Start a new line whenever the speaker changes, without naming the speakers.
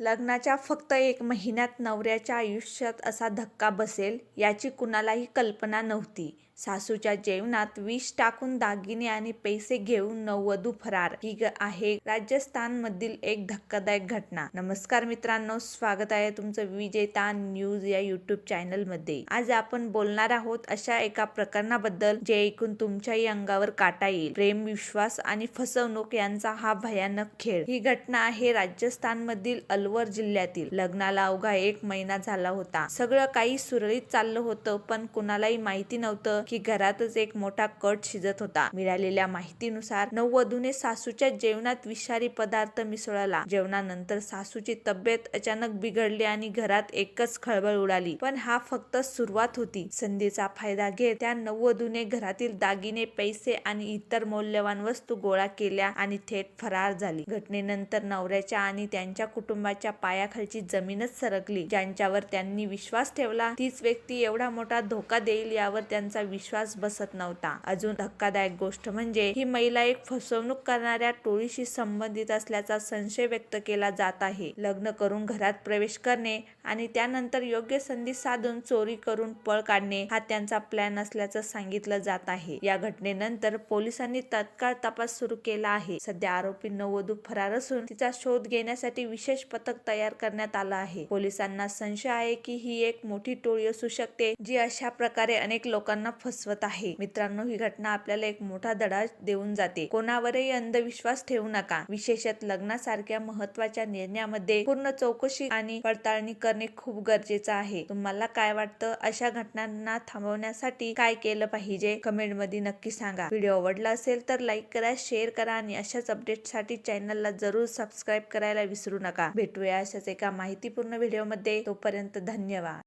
लग्नाच्या फक्त 1 महिन्यात नवऱ्याच्या आयुष्यात असा धक्का बसेल याची कुणालाही कल्पना नव्हती. सासूच्या जेवणात विष टाकून दागिने आणि पैसे घेऊन नववधू फरार. ही आहे राजस्थानमधील एक धक्कादायक घटना. नमस्कार मित्रांनो, स्वागत आहे तुमचं विजेता न्यूज या यूट्यूब चॅनल मध्ये. आज आपण बोलणार आहोत अशा एका प्रकरणाबद्दल जे ऐकून तुमच्याही अंगावर काटा येईल. प्रेम, विश्वास आणि फसवणूक यांचा हा भयानक खेळ. ही घटना आहे राजस्थानमधील अलवर जिल्ह्यातील. लग्नाला अवघा 1 महिना झाला होता. सगळं काही सुरळीत चाललं होतं, पण कुणालाही माहिती नव्हतं की घरातच एक मोठा कट शिजत होता. मिळालेल्या माहितीनुसार नववधूने सासूच्या जेवणात विषारी पदार्थ मिसळला. जेवणानंतर सासूची तब्येत अचानक बिघडली आणि घरात एकच खळबळ उडाली. पण हा फक्त सुरुवात होती. संधीचा फायदा घेत त्या नववधूने घरातील दागिने, पैसे आणि इतर मौल्यवान वस्तू गोळा केल्या आणि थेट फरार झाली. घटनेनंतर नवऱ्याच्या आणि त्यांच्या कुटुंबाच्या पायाखालची जमीनच सरकली. ज्यांच्यावर त्यांनी विश्वास ठेवला तीच व्यक्ती एवढा मोठा धोका देईल यावर त्यांचा विश्वास बसत नव्हता. अजून धक्कादायक गोष्ट म्हणजे ही महिला एक फसवणूक करणाऱ्या टोळीशी संबंधित असल्याचा संशय व्यक्त केला जात आहे. लग्न करून घरात प्रवेश करणे आणि त्यानंतर योग्य संधी साधून चोरी करून पळ काढणे हा त्यांचा प्लॅन असल्याचं सांगितलं जात आहे. या घटनेनंतर पोलिसांनी तात्काळ तपास सुरू केला आहे. सध्या आरोपी नववधू फरार असून तिचा शोध घेण्यासाठी विशेष पथक तयार करण्यात आलं आहे. पोलिसांना संशय आहे की ही एक मोठी टोळी असू शकते जी अशा प्रकारे अनेक लोकांना फसवत आहे. मित्रांनो, ही घटना आपल्याला एक मोठा धडा देऊन जाते. कोणावरही अंधविश्वास ठेवू नका. विशेषतः लग्नासारख्या महत्त्वाच्या निर्णयामध्ये पूर्ण चौकशी आणि पडताळणी करणे खूप गरजेचं आहे. तुम्हाला काय वाटतं? अशा घटनांना थांबवण्यासाठी काय केलं पाहिजे? कमेंट मध्ये नक्की सांगा. व्हिडिओ आवडला असेल तर लाईक करा, शेअर करा आणि अशाच अपडेटसाठी चॅनलला जरूर सबस्क्राईब करायला विसरू नका. भेटूया अशाच एका माहितीपूर्ण व्हिडिओमध्ये. तोपर्यंत धन्यवाद.